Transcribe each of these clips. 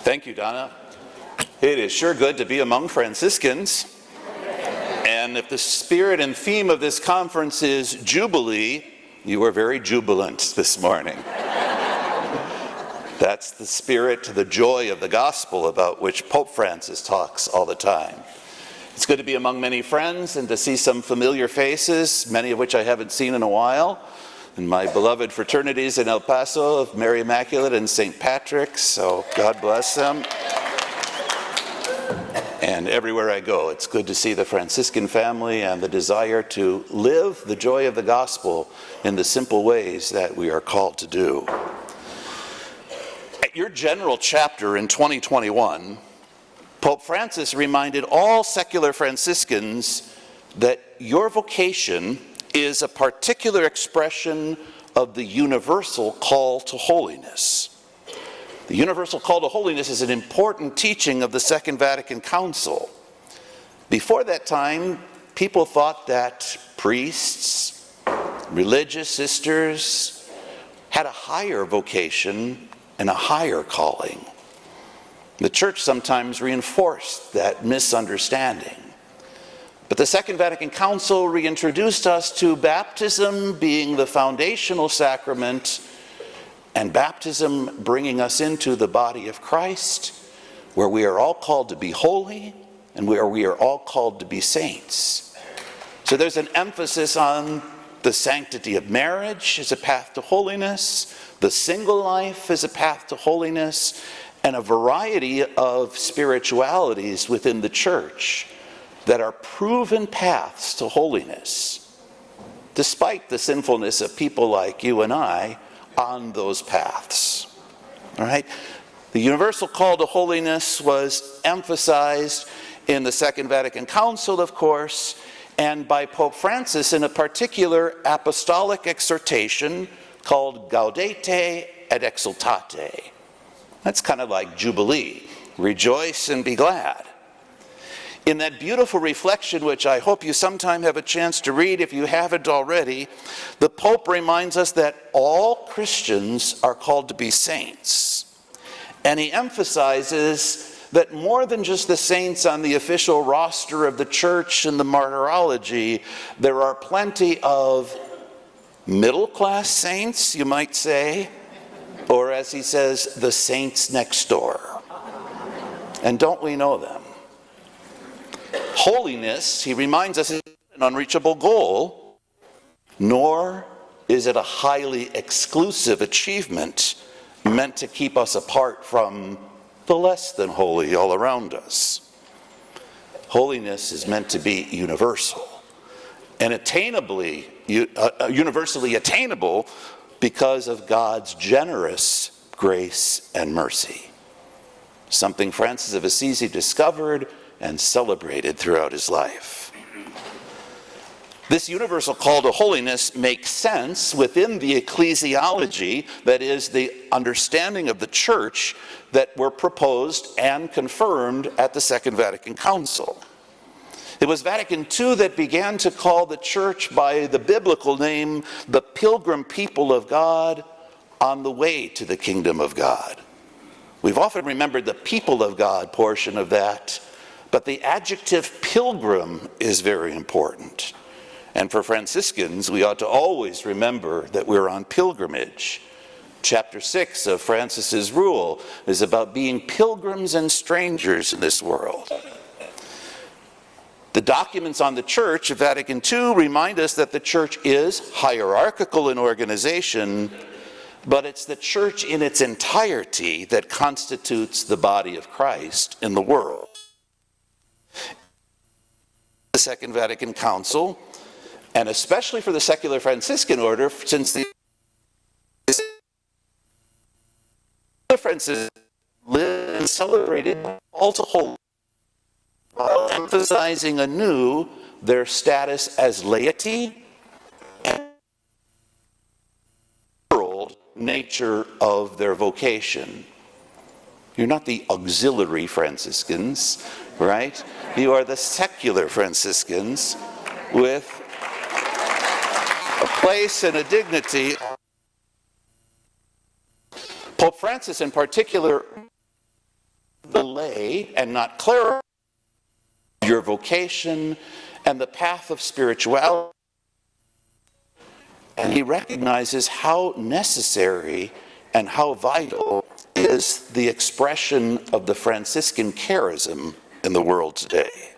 Thank you, Donna. It is sure good to be among Franciscans. And if the spirit and theme of this conference is Jubilee, you are very jubilant this morning. That's the spirit, the joy of the gospel about which Pope Francis talks all the time. It's good to be among many friends and to see some familiar faces, many of which I haven't seen in a while, in my beloved fraternities in El Paso of Mary Immaculate and St. Patrick's, so God bless them. And everywhere I go, it's good to see the Franciscan family and the desire to live the joy of the gospel in the simple ways that we are called to do. At your general chapter in 2021, Pope Francis reminded all secular Franciscans that your vocation is a particular expression of the universal call to holiness. The universal call to holiness is an important teaching of the Second Vatican Council. Before that time, people thought that priests, religious sisters, had a higher vocation and a higher calling. The Church sometimes reinforced that misunderstanding. But the Second Vatican Council reintroduced us to baptism being the foundational sacrament, and baptism bringing us into the body of Christ, where we are all called to be holy and where we are all called to be saints. So there's an emphasis on the sanctity of marriage as a path to holiness, the single life as a path to holiness, and a variety of spiritualities within the Church that are proven paths to holiness, despite the sinfulness of people like you and I on those paths. All right? The universal call to holiness was emphasized in the Second Vatican Council, of course, and by Pope Francis in a particular apostolic exhortation called Gaudete et Exultate. That's kind of like Jubilee, rejoice and be glad. In that beautiful reflection, which I hope you sometime have a chance to read if you haven't already, the Pope reminds us that all Christians are called to be saints. And he emphasizes that more than just the saints on the official roster of the Church and the martyrology, there are plenty of middle-class saints, you might say, or as he says, the saints next door. And don't we know them? Holiness, he reminds us, is an unreachable goal, nor is it a highly exclusive achievement meant to keep us apart from the less than holy all around us. Holiness is meant to be universal and universally attainable because of God's generous grace and mercy. Something Francis of Assisi discovered and celebrated throughout his life. This universal call to holiness makes sense within the ecclesiology, that is, the understanding of the Church that were proposed and confirmed at the Second Vatican Council. It was Vatican II that began to call the Church by the biblical name, the pilgrim people of God on the way to the kingdom of God. We've often remembered the people of God portion of that, but the adjective pilgrim is very important. And for Franciscans, we ought to always remember that we're on pilgrimage. Chapter 6 of Francis's Rule is about being pilgrims and strangers in this world. The documents on the Church of Vatican II remind us that the Church is hierarchical in organization, but it's the Church in its entirety that constitutes the body of Christ in the world. The Second Vatican Council, and especially for the Secular Franciscan order, since the Franciscans lived and celebrated all to holiness, while emphasizing anew their status as laity and the world nature of their vocation. You're not the auxiliary Franciscans, right? You are the secular Franciscans with a place and a dignity. Pope Francis in particular the lay and not clarify your vocation and the path of spirituality. And he recognizes how necessary and how vital is the expression of the Franciscan charism in the world today.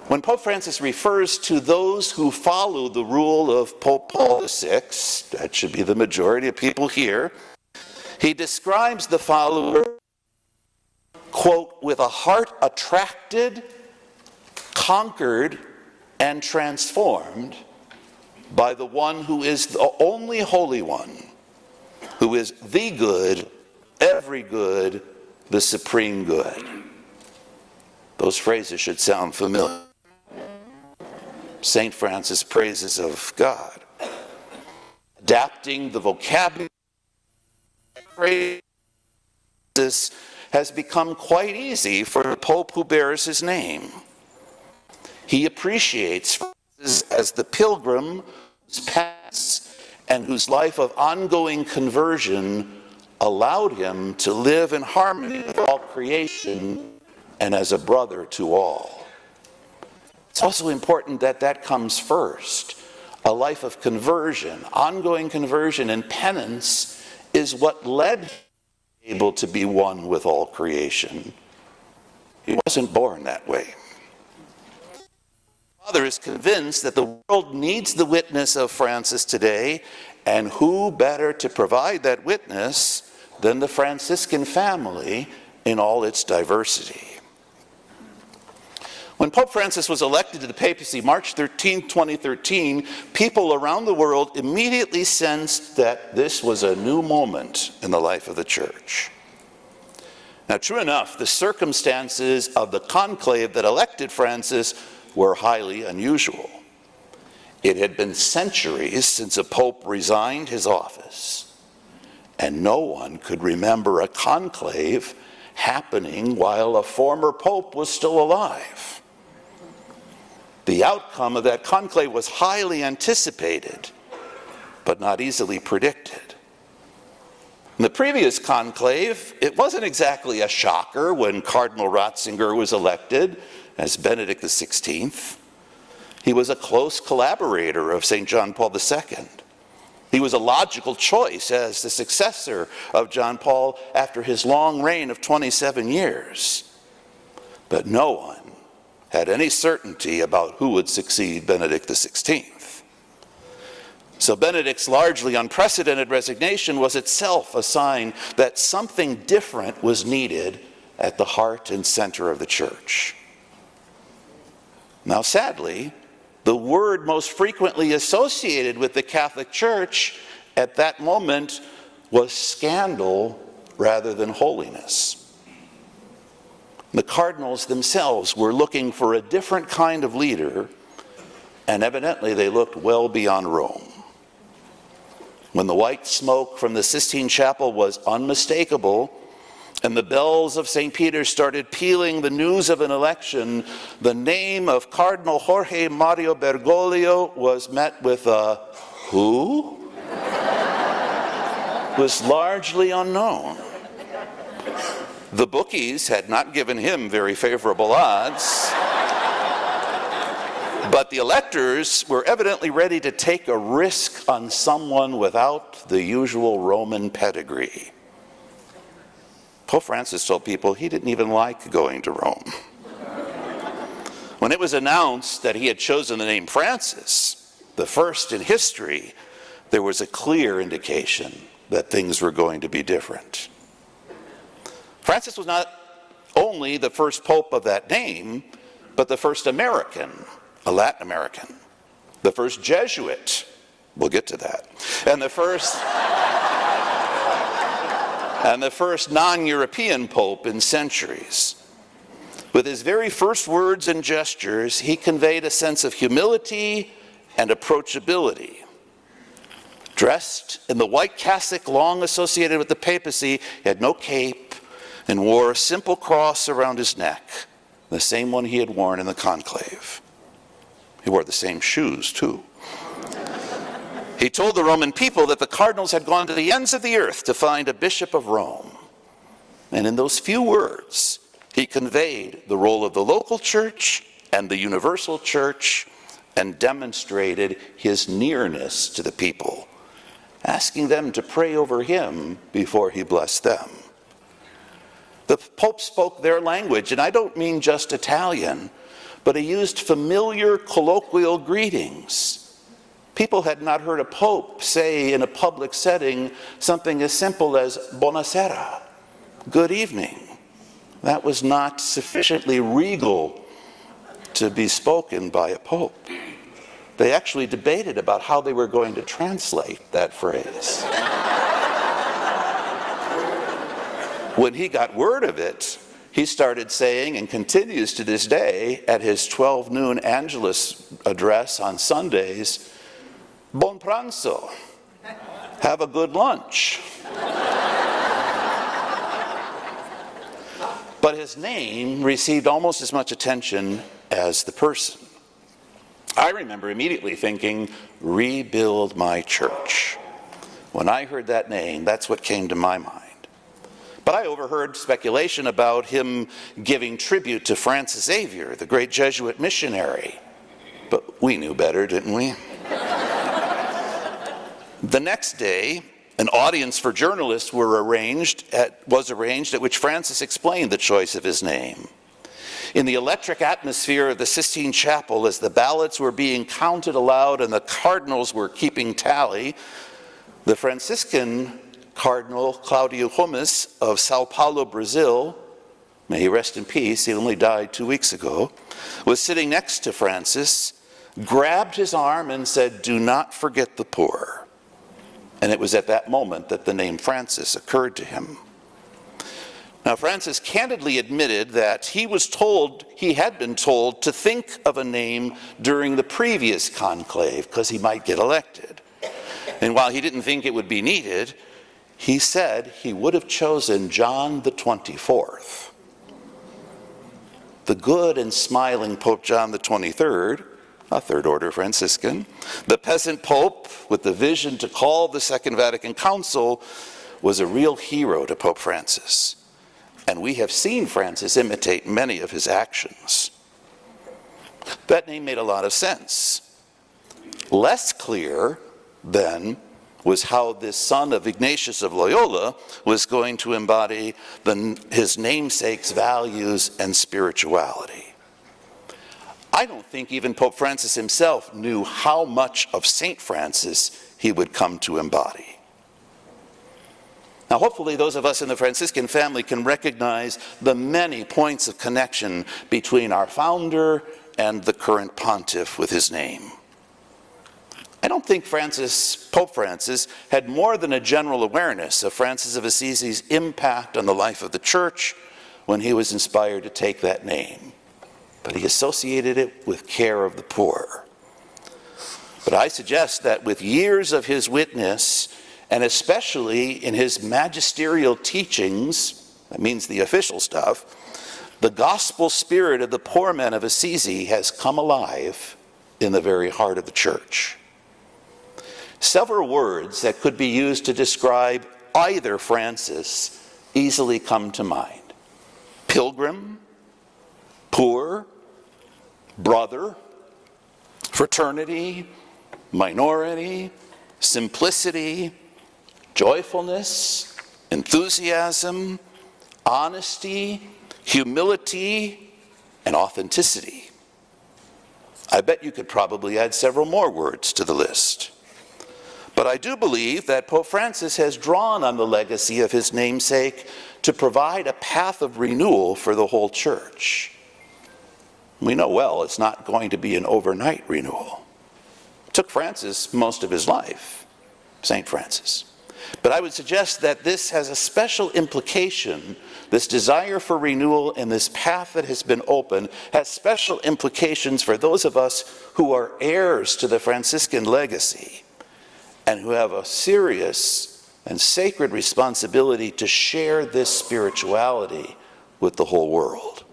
When Pope Francis refers to those who follow the rule of Pope Paul VI, that should be the majority of people here, he describes the follower, quote, with a heart attracted, conquered, and transformed by the one who is the only Holy One, who is the good, every good, the supreme good. Those phrases should sound familiar. St. Francis' praises of God. Adapting the vocabulary has become quite easy for the Pope who bears his name. He appreciates Francis as the pilgrim whose paths and whose life of ongoing conversion allowed him to live in harmony with all creation and as a brother to all. It's also important that that comes first. A life of conversion, ongoing conversion and penance is what led him able to be one with all creation. He wasn't born that way. Father is convinced that the world needs the witness of Francis today, and who better to provide that witness than the Franciscan family in all its diversity. When Pope Francis was elected to the papacy March 13, 2013, people around the world immediately sensed that this was a new moment in the life of the Church. Now, true enough, the circumstances of the conclave that elected Francis were highly unusual. It had been centuries since a pope resigned his office, and no one could remember a conclave happening while a former pope was still alive. The outcome of that conclave was highly anticipated, but not easily predicted. In the previous conclave, it wasn't exactly a shocker when Cardinal Ratzinger was elected as Benedict XVI. He was a close collaborator of St. John Paul II. He was a logical choice as the successor of John Paul after his long reign of 27 years. But no one had any certainty about who would succeed Benedict XVI. So Benedict's largely unprecedented resignation was itself a sign that something different was needed at the heart and center of the Church. Now, sadly, the word most frequently associated with the Catholic Church at that moment was scandal rather than holiness. The cardinals themselves were looking for a different kind of leader, and evidently they looked well beyond Rome. When the white smoke from the Sistine Chapel was unmistakable, and the bells of St. Peter started pealing the news of an election, the name of Cardinal Jorge Mario Bergoglio was met with a who? Was largely unknown. The bookies had not given him very favorable odds, but the electors were evidently ready to take a risk on someone without the usual Roman pedigree. Pope Francis told people he didn't even like going to Rome. When it was announced that he had chosen the name Francis, the first in history, there was a clear indication that things were going to be different. Francis was not only the first pope of that name, but the first American, a Latin American, the first Jesuit, we'll get to that, and the first non-European pope in centuries. With his very first words and gestures, he conveyed a sense of humility and approachability. Dressed in the white cassock long associated with the papacy, he had no cape and wore a simple cross around his neck, the same one he had worn in the conclave. He wore the same shoes, too. He told the Roman people that the cardinals had gone to the ends of the earth to find a bishop of Rome. And in those few words, he conveyed the role of the local church and the universal church and demonstrated his nearness to the people, asking them to pray over him before he blessed them. The Pope spoke their language, and I don't mean just Italian, but he used familiar colloquial greetings. People had not heard a Pope say in a public setting something as simple as buonasera, good evening. That was not sufficiently regal to be spoken by a Pope. They actually debated about how they were going to translate that phrase. When he got word of it, he started saying, and continues to this day, at his 12 noon Angelus address on Sundays, "Buon pranzo, have a good lunch." But his name received almost as much attention as the person. I remember immediately thinking, rebuild my church. When I heard that name, that's what came to my mind. But I overheard speculation about him giving tribute to Francis Xavier, the great Jesuit missionary. But we knew better, didn't we? The next day, an audience for journalists was arranged at which Francis explained the choice of his name. In the electric atmosphere of the Sistine Chapel, as the ballots were being counted aloud and the cardinals were keeping tally, the Franciscan Cardinal Claudio Gomes of Sao Paulo, Brazil, may he rest in peace, he only died 2 weeks ago, was sitting next to Francis, grabbed his arm and said, "Do not forget the poor." And it was at that moment that the name Francis occurred to him. Now, Francis candidly admitted that he had been told to think of a name during the previous conclave because he might get elected. And while he didn't think it would be needed, he said he would have chosen John the 24th. The good and smiling Pope John the 23rd, a Third Order Franciscan, the peasant pope with the vision to call the Second Vatican Council, was a real hero to Pope Francis. And we have seen Francis imitate many of his actions. That name made a lot of sense. Less clear, then, was how this son of Ignatius of Loyola was going to embody his namesake's values and spirituality. I don't think even Pope Francis himself knew how much of St. Francis he would come to embody. Now, hopefully those of us in the Franciscan family can recognize the many points of connection between our founder and the current pontiff with his name. I don't think Pope Francis had more than a general awareness of Francis of Assisi's impact on the life of the church when he was inspired to take that name. But he associated it with care of the poor. But I suggest that with years of his witness, and especially in his magisterial teachings, that means the official stuff, the gospel spirit of the poor men of Assisi has come alive in the very heart of the church. Several words that could be used to describe either Francis easily come to mind. Pilgrim, poor, brother, fraternity, minority, simplicity, joyfulness, enthusiasm, honesty, humility, and authenticity. I bet you could probably add several more words to the list. But I do believe that Pope Francis has drawn on the legacy of his namesake to provide a path of renewal for the whole church. We know well it's not going to be an overnight renewal. It took Francis most of his life, St. Francis. But I would suggest that this has a special implication, this desire for renewal and this path that has been opened has special implications for those of us who are heirs to the Franciscan legacy and who have a serious and sacred responsibility to share this spirituality with the whole world.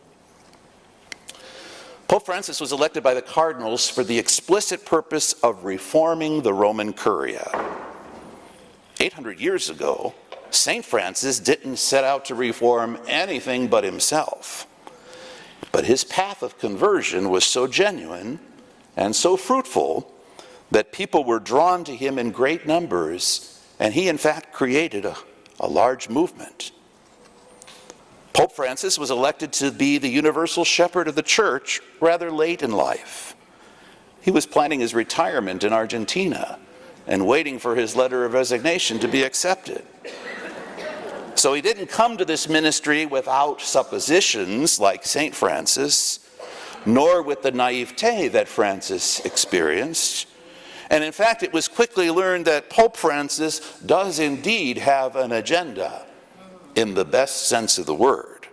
Pope Francis was elected by the cardinals for the explicit purpose of reforming the Roman Curia. 800 years ago, St. Francis didn't set out to reform anything but himself. But his path of conversion was so genuine and so fruitful that people were drawn to him in great numbers, and he in fact created a large movement. Pope Francis was elected to be the universal shepherd of the church rather late in life. He was planning his retirement in Argentina and waiting for his letter of resignation to be accepted. So he didn't come to this ministry without suppositions like St. Francis, nor with the naivete that Francis experienced. And in fact, it was quickly learned that Pope Francis does indeed have an agenda in the best sense of the word.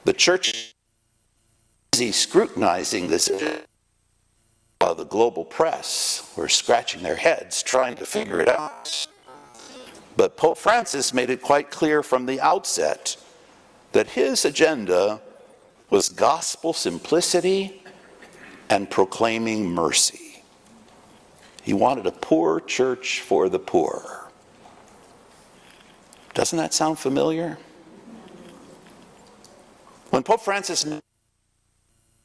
The church is scrutinizing this agenda, while the global press were scratching their heads trying to figure it out. But Pope Francis made it quite clear from the outset that his agenda was gospel simplicity and proclaiming mercy. He wanted a poor church for the poor. Doesn't that sound familiar? When Pope Francis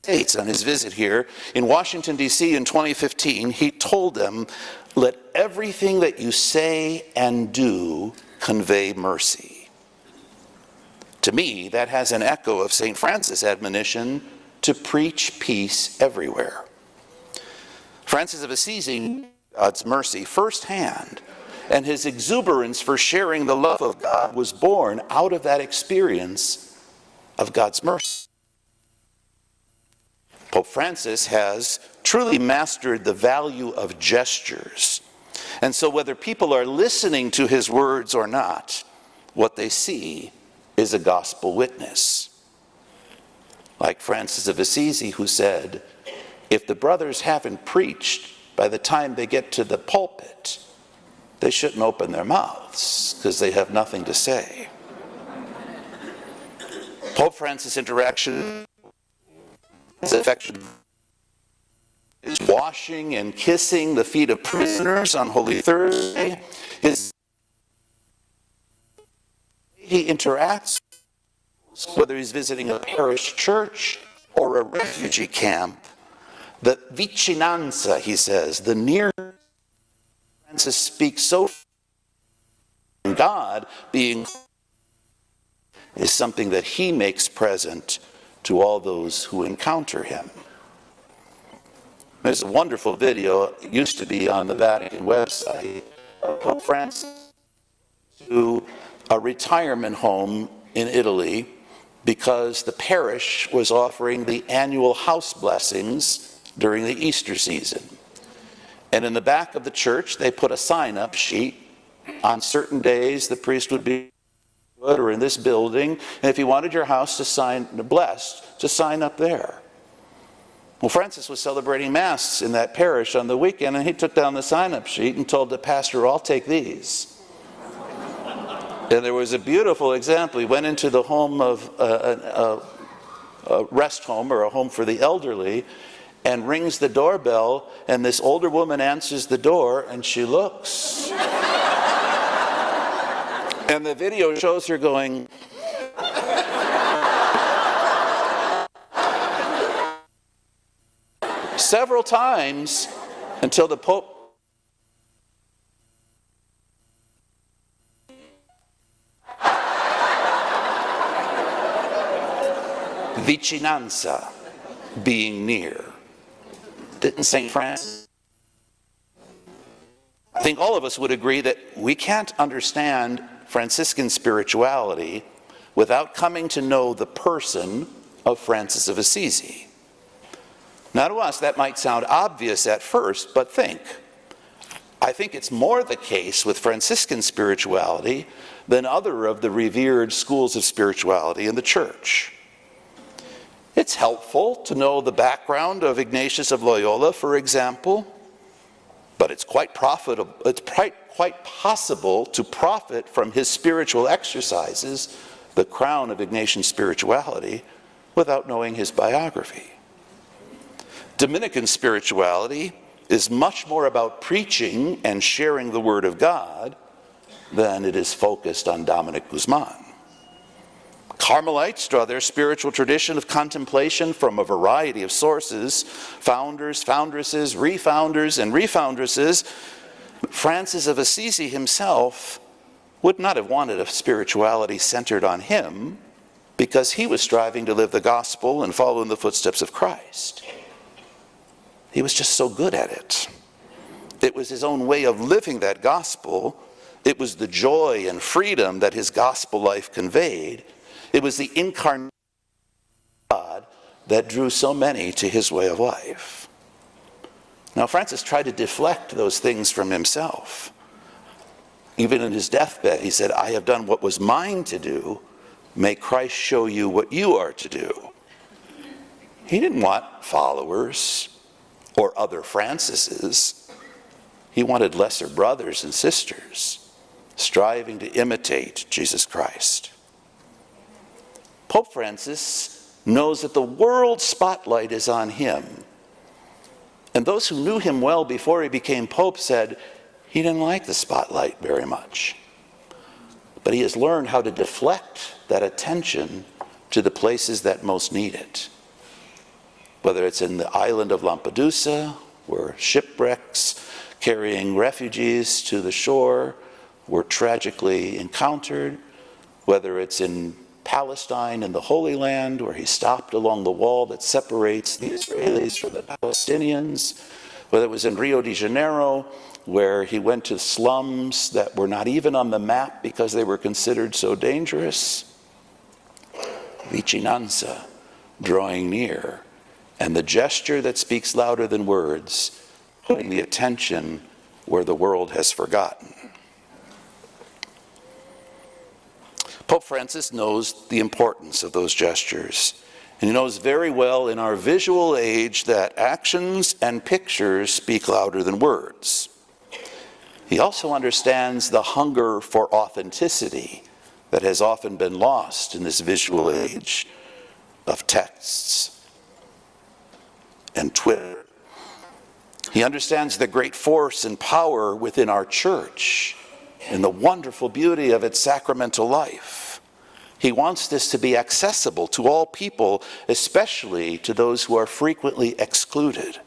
States on his visit here in Washington, D.C. in 2015, he told them, "Let everything that you say and do convey mercy." To me, that has an echo of St. Francis' admonition to preach peace everywhere. Francis of Assisi knew God's mercy firsthand, and his exuberance for sharing the love of God was born out of that experience of God's mercy. Pope Francis has truly mastered the value of gestures. And so whether people are listening to his words or not, what they see is a gospel witness. Like Francis of Assisi, who said, if the brothers haven't preached by the time they get to the pulpit, they shouldn't open their mouths because they have nothing to say. Pope Francis' interaction is affection, is washing and kissing the feet of prisoners on Holy Thursday. He interacts, whether he's visiting a parish church or a refugee camp. The vicinanza, he says, the near. Francis speaks so. God being is something that he makes present to all those who encounter him. There's a wonderful video, it used to be on the Vatican website, of Pope Francis to a retirement home in Italy because the parish was offering the annual house blessings during the Easter season. And in the back of the church, they put a sign-up sheet. On certain days, the priest would be or in this building, and if you wanted your house to sign blessed, to sign up there. Well, Francis was celebrating Mass in that parish on the weekend, and he took down the sign-up sheet and told the pastor, "I'll take these." And there was a beautiful example. He went into the home of a rest home or a home for the elderly and rings the doorbell, and this older woman answers the door, and she looks. And the video shows her going, several times until the Pope vicinanza, being near. Didn't St. Francis? I think all of us would agree that we can't understand Franciscan spirituality without coming to know the person of Francis of Assisi. Now to us, that might sound obvious at first, but I think it's more the case with Franciscan spirituality than other of the revered schools of spirituality in the church. It's helpful to know the background of Ignatius of Loyola, for example, but it's quite possible to profit from his spiritual exercises, the crown of Ignatian spirituality, without knowing his biography. Dominican spirituality is much more about preaching and sharing the Word of God than it is focused on Dominic Guzman. Carmelites draw their spiritual tradition of contemplation from a variety of sources, founders, foundresses, refounders, and refoundresses. Francis of Assisi himself would not have wanted a spirituality centered on him because he was striving to live the gospel and follow in the footsteps of Christ. He was just so good at it. It was his own way of living that gospel. It was the joy and freedom that his gospel life conveyed. It was the incarnation of God that drew so many to his way of life. Now, Francis tried to deflect those things from himself. Even in his deathbed, he said, "I have done what was mine to do. May Christ show you what you are to do." He didn't want followers or other Francises. He wanted lesser brothers and sisters, striving to imitate Jesus Christ. Pope Francis knows that the world spotlight is on him. And those who knew him well before he became Pope said he didn't like the spotlight very much. But he has learned how to deflect that attention to the places that most need it. Whether it's in the island of Lampedusa, where shipwrecks carrying refugees to the shore were tragically encountered, whether it's in Palestine in the Holy Land, where he stopped along the wall that separates the Israelis from the Palestinians, whether it was in Rio de Janeiro, where he went to slums that were not even on the map because they were considered so dangerous. Vicinanza, drawing near, and the gesture that speaks louder than words, putting the attention where the world has forgotten. Pope Francis knows the importance of those gestures. And he knows very well in our visual age that actions and pictures speak louder than words. He also understands the hunger for authenticity that has often been lost in this visual age of texts and Twitter. He understands the great force and power within our church and the wonderful beauty of its sacramental life. He wants this to be accessible to all people, especially to those who are frequently excluded.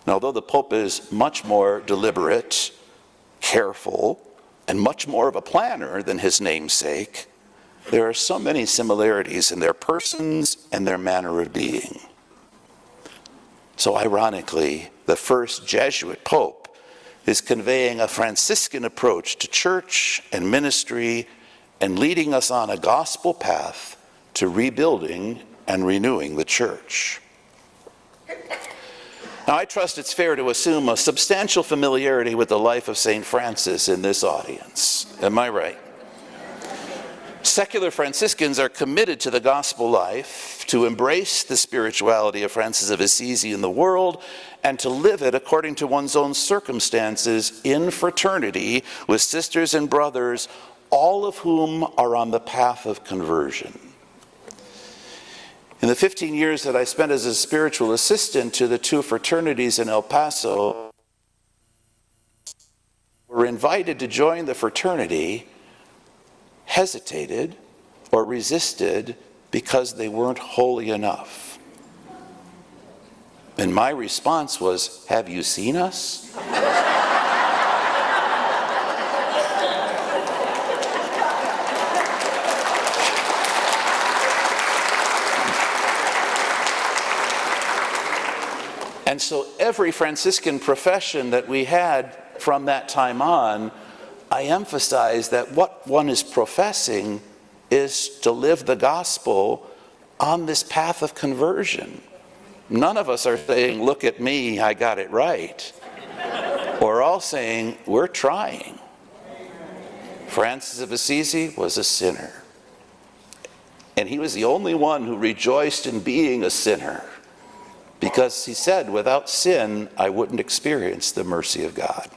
And although the Pope is much more deliberate, careful, and much more of a planner than his namesake, there are so many similarities in their persons and their manner of being. So ironically, the first Jesuit Pope is conveying a Franciscan approach to church and ministry and leading us on a gospel path to rebuilding and renewing the church. Now, I trust it's fair to assume a substantial familiarity with the life of St. Francis in this audience. Am I right? Secular Franciscans are committed to the gospel life, to embrace the spirituality of Francis of Assisi in the world, and to live it according to one's own circumstances in fraternity with sisters and brothers, all of whom are on the path of conversion. In the 15 years that I spent as a spiritual assistant to the two fraternities in El Paso, were invited to join the fraternity, hesitated or resisted because they weren't holy enough. And my response was, "Have you seen us?" And so every Franciscan profession that we had from that time on, I emphasize that what one is professing is to live the gospel on this path of conversion. None of us are saying, "Look at me, I got it right." We're all saying, we're trying. Francis of Assisi was a sinner. And he was the only one who rejoiced in being a sinner, because he said, without sin, I wouldn't experience the mercy of God.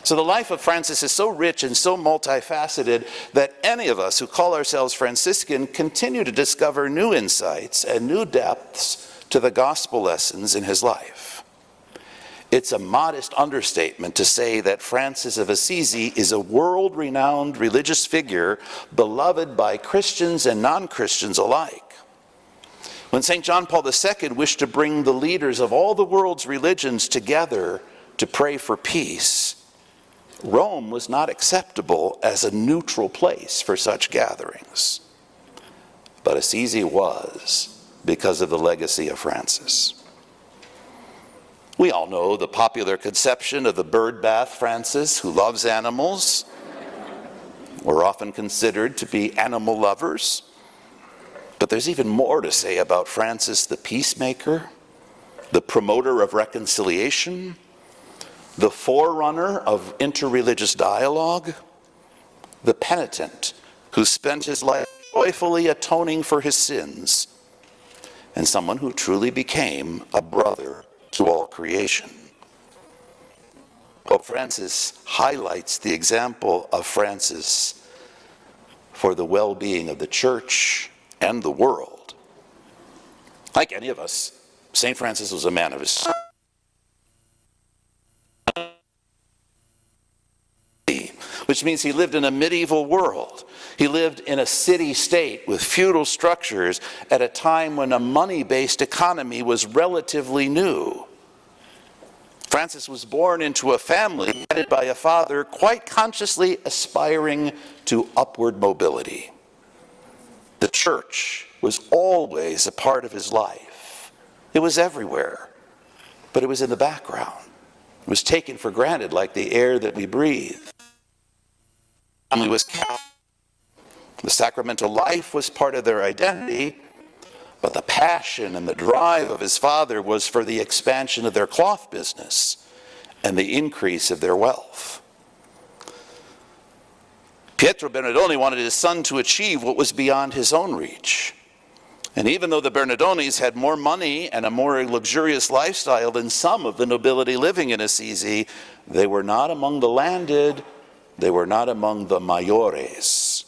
So the life of Francis is so rich and so multifaceted that any of us who call ourselves Franciscan continue to discover new insights and new depths to the gospel lessons in his life. It's a modest understatement to say that Francis of Assisi is a world-renowned religious figure beloved by Christians and non-Christians alike. When St. John Paul II wished to bring the leaders of all the world's religions together to pray for peace, Rome was not acceptable as a neutral place for such gatherings. But Assisi was, because of the legacy of Francis. We all know the popular conception of the birdbath Francis, who loves animals. We're often considered to be animal lovers. But there's even more to say about Francis the peacemaker, the promoter of reconciliation, the forerunner of interreligious dialogue, the penitent who spent his life joyfully atoning for his sins, and someone who truly became a brother to all creation. Pope Francis highlights the example of Francis for the well-being of the church and the world. Like any of us, St. Francis was a man of his which means he lived in a medieval world. He lived in a city-state with feudal structures at a time when a money-based economy was relatively new. Francis was born into a family headed by a father quite consciously aspiring to upward mobility. The church was always a part of his life. It was everywhere, but it was in the background. It was taken for granted like the air that we breathe. Family was Catholic. The sacramental life was part of their identity, but the passion and the drive of his father was for the expansion of their cloth business and the increase of their wealth. Pietro Bernardoni wanted his son to achieve what was beyond his own reach. And even though the Bernardonis had more money and a more luxurious lifestyle than some of the nobility living in Assisi, they were not among the landed, they were not among the maiores.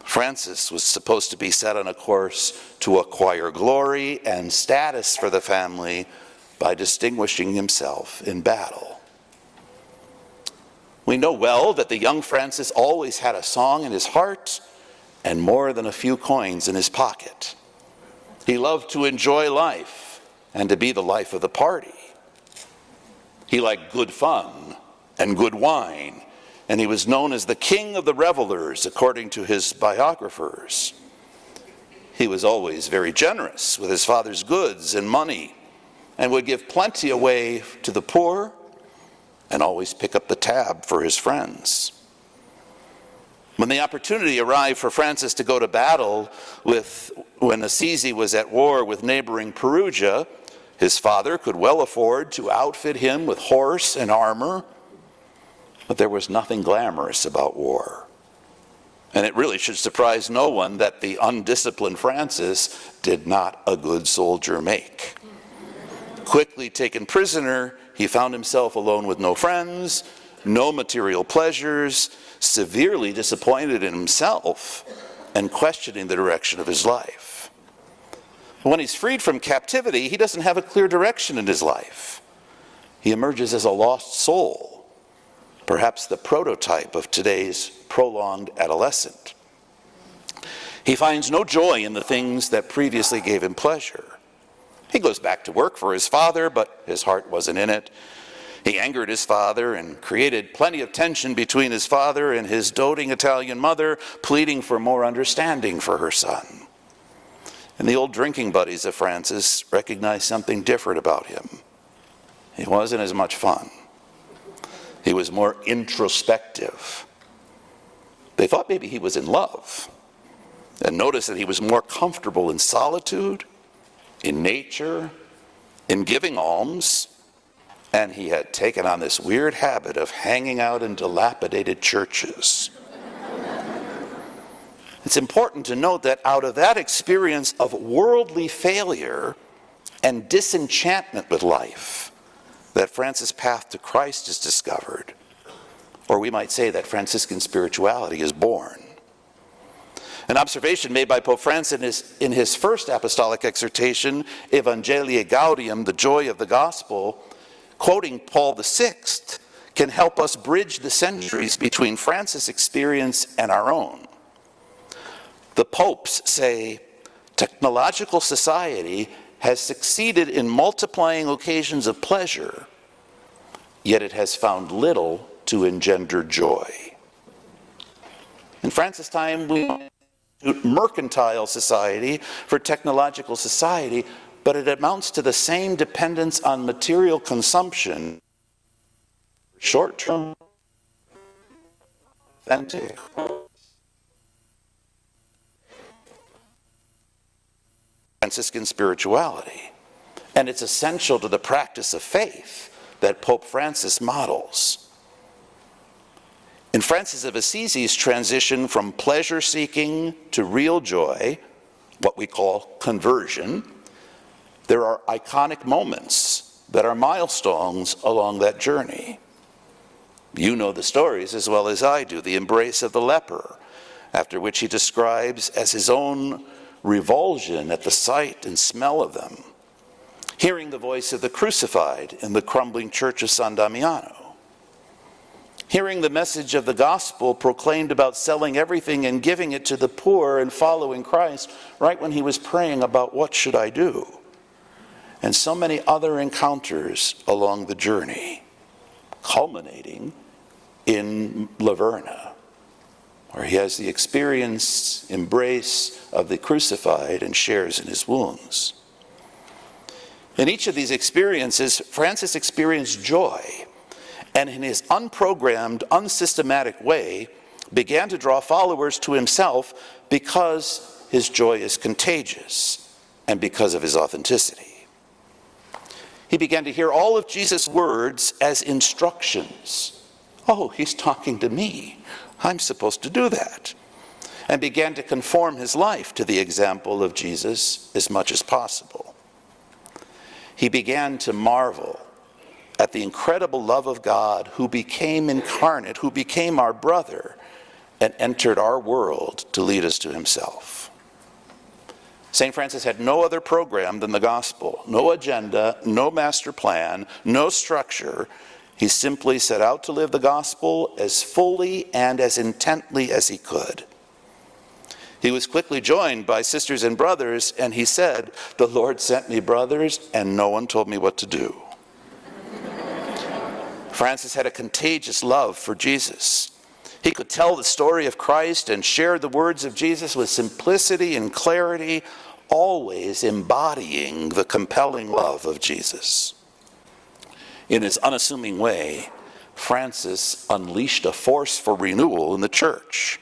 Francis was supposed to be set on a course to acquire glory and status for the family by distinguishing himself in battle. We know well that the young Francis always had a song in his heart and more than a few coins in his pocket. He loved to enjoy life and to be the life of the party. He liked good fun and good wine, and he was known as the king of the revelers, according to his biographers. He was always very generous with his father's goods and money, and would give plenty away to the poor, and always pick up the tab for his friends. When the opportunity arrived for Francis to go to battle when Assisi was at war with neighboring Perugia, his father could well afford to outfit him with horse and armor, but there was nothing glamorous about war. And it really should surprise no one that the undisciplined Francis did not a good soldier make. Quickly taken prisoner, he found himself alone with no friends, no material pleasures, severely disappointed in himself, and questioning the direction of his life. When he's freed from captivity, he doesn't have a clear direction in his life. He emerges as a lost soul, perhaps the prototype of today's prolonged adolescent. He finds no joy in the things that previously gave him pleasure. He goes back to work for his father, but his heart wasn't in it. He angered his father and created plenty of tension between his father and his doting Italian mother, pleading for more understanding for her son. And the old drinking buddies of Francis recognized something different about him. He wasn't as much fun. He was more introspective. They thought maybe he was in love, and noticed that he was more comfortable in solitude, in nature, in giving alms, and he had taken on this weird habit of hanging out in dilapidated churches. It's important to note that out of that experience of worldly failure and disenchantment with life, that Francis' path to Christ is discovered, or we might say that Franciscan spirituality is born. An observation made by Pope Francis in his first apostolic exhortation, Evangelii Gaudium, the joy of the gospel, quoting Paul VI can help us bridge the centuries between Francis' experience and our own. The popes say, technological society has succeeded in multiplying occasions of pleasure, yet it has found little to engender joy. In Francis' time, we mercantile society for technological society, but it amounts to the same dependence on material consumption, short-term, authentic. Franciscan spirituality, and it's essential to the practice of faith that Pope Francis models. In Francis of Assisi's transition from pleasure-seeking to real joy, what we call conversion, there are iconic moments that are milestones along that journey. You know the stories as well as I do. The embrace of the leper, after which he describes as his own revulsion at the sight and smell of them. Hearing the voice of the crucified in the crumbling church of San Damiano. Hearing the message of the gospel proclaimed about selling everything and giving it to the poor and following Christ right when he was praying about what should I do. And so many other encounters along the journey, culminating in Laverna, where he has the embrace of the crucified and shares in his wounds. In each of these experiences, Francis experienced joy, and in his unprogrammed, unsystematic way, began to draw followers to himself because his joy is contagious and because of his authenticity. He began to hear all of Jesus' words as instructions. Oh, he's talking to me. I'm supposed to do that. And began to conform his life to the example of Jesus as much as possible. He began to marvel at the incredible love of God who became incarnate, who became our brother, and entered our world to lead us to himself. St. Francis had no other program than the gospel, no agenda, no master plan, no structure. He simply set out to live the gospel as fully and as intently as he could. He was quickly joined by sisters and brothers, and he said, "The Lord sent me brothers, and no one told me what to do." Francis had a contagious love for Jesus. He could tell the story of Christ and share the words of Jesus with simplicity and clarity, always embodying the compelling love of Jesus. In his unassuming way, Francis unleashed a force for renewal in the church.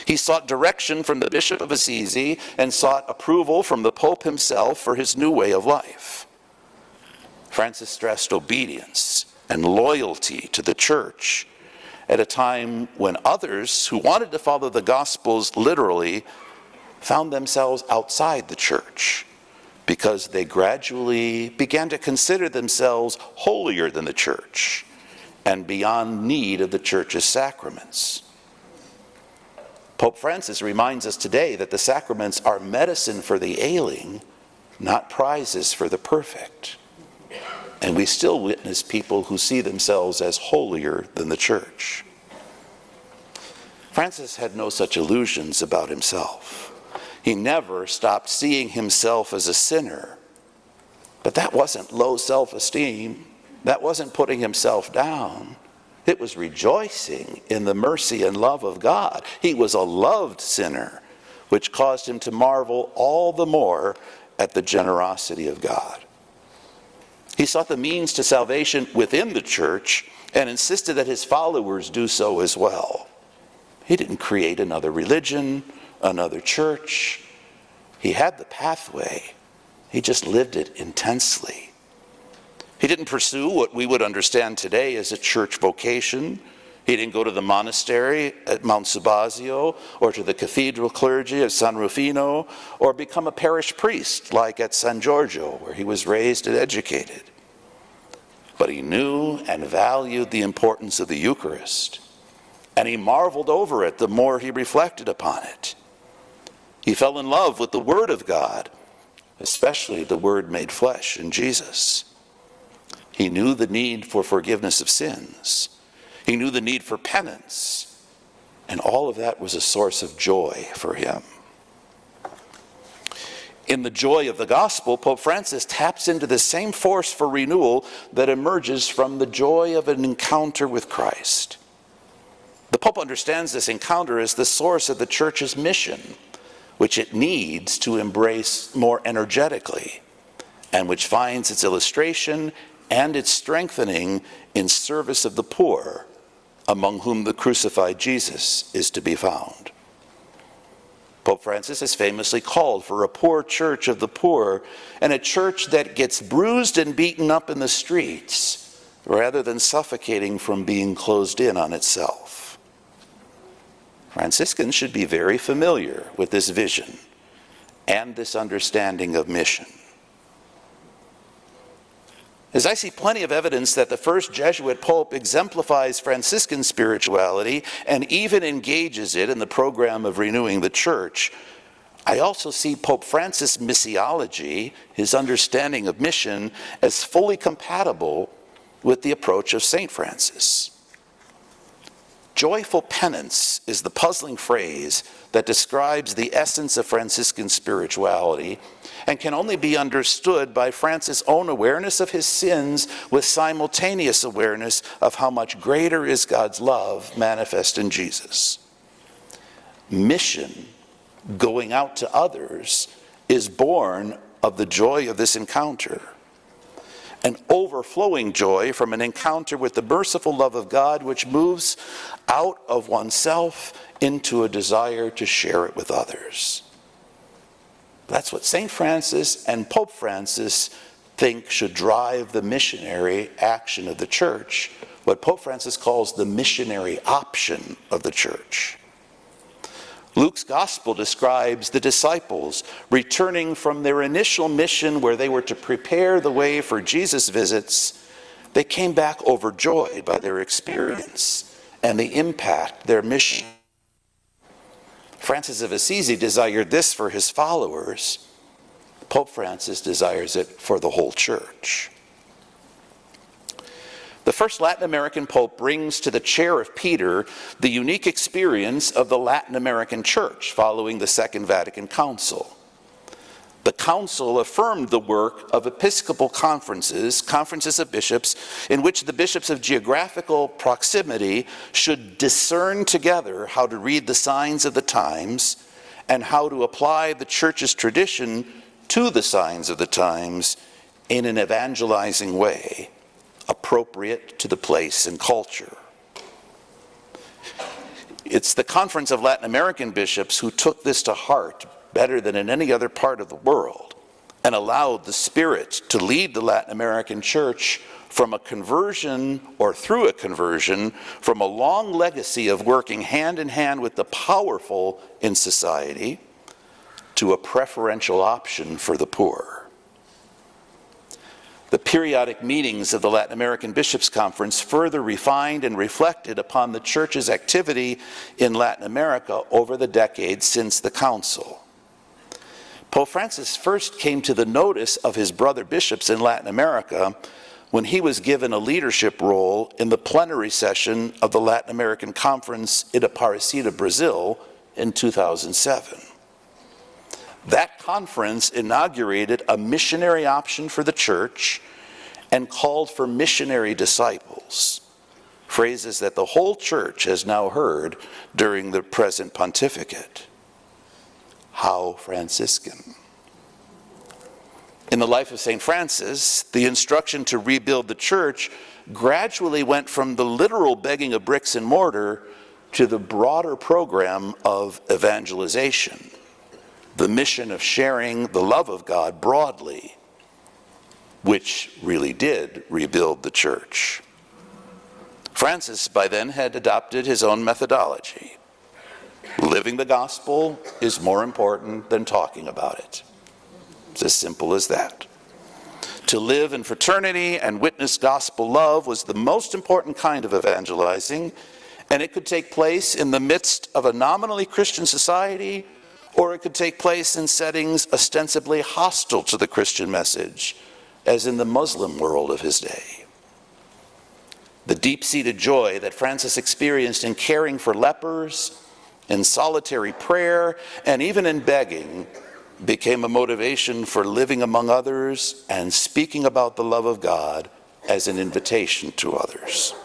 He sought direction from the Bishop of Assisi and sought approval from the Pope himself for his new way of life. Francis stressed obedience and loyalty to the church at a time when others who wanted to follow the Gospels literally found themselves outside the church because they gradually began to consider themselves holier than the church and beyond need of the church's sacraments. Pope Francis reminds us today that the sacraments are medicine for the ailing, not prizes for the perfect. And we still witness people who see themselves as holier than the church. Francis had no such illusions about himself. He never stopped seeing himself as a sinner. But that wasn't low self-esteem. That wasn't putting himself down. It was rejoicing in the mercy and love of God. He was a loved sinner, which caused him to marvel all the more at the generosity of God. He sought the means to salvation within the church and insisted that his followers do so as well. He didn't create another religion, another church. He had the pathway. He just lived it intensely. He didn't pursue what we would understand today as a church vocation. He didn't go to the monastery at Mount Subasio or to the cathedral clergy at San Rufino or become a parish priest like at San Giorgio, where he was raised and educated. But he knew and valued the importance of the Eucharist, and he marveled over it the more he reflected upon it. He fell in love with the Word of God, especially the Word made flesh in Jesus. He knew the need for forgiveness of sins. He knew the need for penance. And all of that was a source of joy for him. In the joy of the gospel, Pope Francis taps into the same force for renewal that emerges from the joy of an encounter with Christ. The Pope understands this encounter as the source of the Church's mission, which it needs to embrace more energetically, and which finds its illustration and its strengthening in service of the poor, among whom the crucified Jesus is to be found. Pope Francis has famously called for a poor church of the poor, and a church that gets bruised and beaten up in the streets, rather than suffocating from being closed in on itself. Franciscans should be very familiar with this vision and this understanding of mission. As I see plenty of evidence that the first Jesuit pope exemplifies Franciscan spirituality and even engages it in the program of renewing the church, I also see Pope Francis' missiology, his understanding of mission, as fully compatible with the approach of St. Francis. Joyful penance is the puzzling phrase that describes the essence of Franciscan spirituality and can only be understood by Francis' own awareness of his sins with simultaneous awareness of how much greater is God's love manifest in Jesus. Mission, going out to others, is born of the joy of this encounter. An overflowing joy from an encounter with the merciful love of God, which moves out of oneself into a desire to share it with others. That's what St. Francis and Pope Francis think should drive the missionary action of the church, what Pope Francis calls the missionary option of the church. Luke's gospel describes the disciples returning from their initial mission where they were to prepare the way for Jesus' visits. They came back overjoyed by their experience and the impact their mission. Francis of Assisi desired this for his followers. Pope Francis desires it for the whole church. The first Latin American pope brings to the chair of Peter the unique experience of the Latin American church following the Second Vatican Council. The council affirmed the work of episcopal conferences of bishops, in which the bishops of geographical proximity should discern together how to read the signs of the times and how to apply the church's tradition to the signs of the times in an evangelizing way, appropriate to the place and culture. It's the Conference of Latin American Bishops who took this to heart better than in any other part of the world and allowed the Spirit to lead the Latin American church from a conversion, or through a conversion, from a long legacy of working hand in hand with the powerful in society to a preferential option for the poor. The periodic meetings of the Latin American Bishops' Conference further refined and reflected upon the Church's activity in Latin America over the decades since the Council. Pope Francis first came to the notice of his brother bishops in Latin America when he was given a leadership role in the plenary session of the Latin American Conference in Aparecida, Brazil in 2007. That conference inaugurated a missionary option for the church and called for missionary disciples, phrases that the whole church has now heard during the present pontificate. How Franciscan. In the life of St. Francis, the instruction to rebuild the church gradually went from the literal begging of bricks and mortar to the broader program of evangelization, the mission of sharing the love of God broadly, which really did rebuild the church. Francis, by then, had adopted his own methodology. Living the gospel is more important than talking about it. It's as simple as that. To live in fraternity and witness gospel love was the most important kind of evangelizing, and it could take place in the midst of a nominally Christian society, or it could take place in settings ostensibly hostile to the Christian message, as in the Muslim world of his day. The deep-seated joy that Francis experienced in caring for lepers, in solitary prayer, and even in begging, became a motivation for living among others and speaking about the love of God as an invitation to others.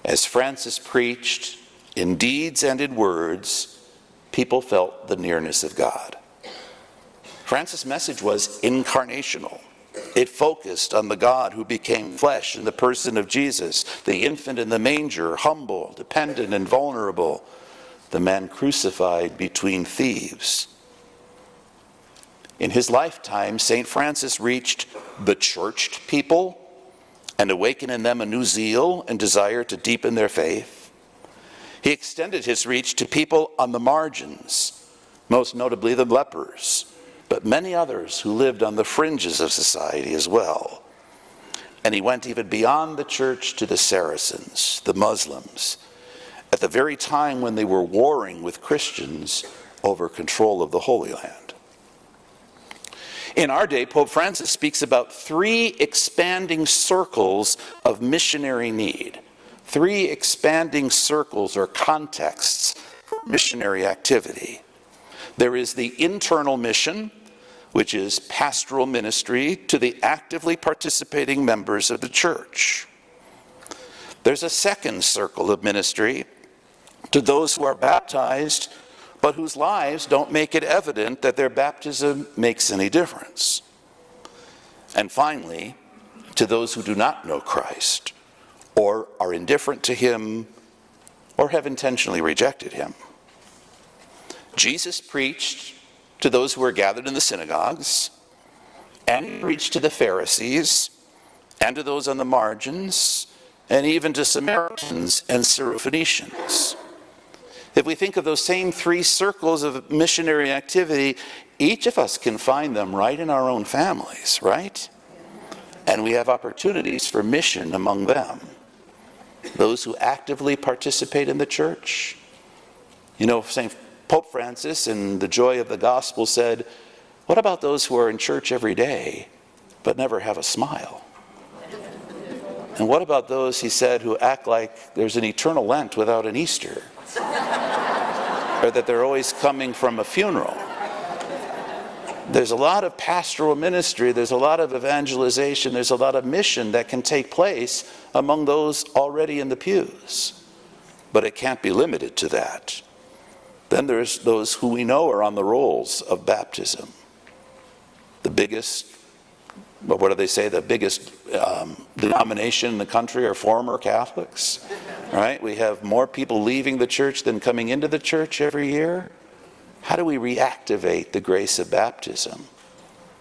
As Francis preached, in deeds and in words, people felt the nearness of God. Francis' message was incarnational. It focused on the God who became flesh in the person of Jesus, the infant in the manger, humble, dependent, and vulnerable, the man crucified between thieves. In his lifetime, St. Francis reached the churched people and awakened in them a new zeal and desire to deepen their faith. He extended his reach to people on the margins, most notably the lepers, but many others who lived on the fringes of society as well. And he went even beyond the church to the Saracens, the Muslims, at the very time when they were warring with Christians over control of the Holy Land. In our day, Pope Francis speaks about 3 expanding circles of missionary need. 3 expanding circles or contexts for missionary activity. There is the internal mission, which is pastoral ministry to the actively participating members of the church. There's a second circle of ministry to those who are baptized, but whose lives don't make it evident that their baptism makes any difference. And finally, to those who do not know Christ, or are indifferent to him, or have intentionally rejected him. Jesus preached to those who were gathered in the synagogues, and he preached to the Pharisees, and to those on the margins, and even to Samaritans and Syrophoenicians. If we think of those same 3 circles of missionary activity, each of us can find them right in our own families, right? And we have opportunities for mission among them. Those who actively participate in the church. You know, St. Pope Francis in The Joy of the Gospel said, what about those who are in church every day but never have a smile? And what about those, he said, who act like there's an eternal Lent without an Easter? Or that they're always coming from a funeral? There's a lot of pastoral ministry, there's a lot of evangelization, there's a lot of mission that can take place among those already in the pews. But it can't be limited to that. Then there's those who we know are on the rolls of baptism. The biggest, what do they say, the biggest denomination in the country are former Catholics, right? We have more people leaving the church than coming into the church every year. How do we reactivate the grace of baptism?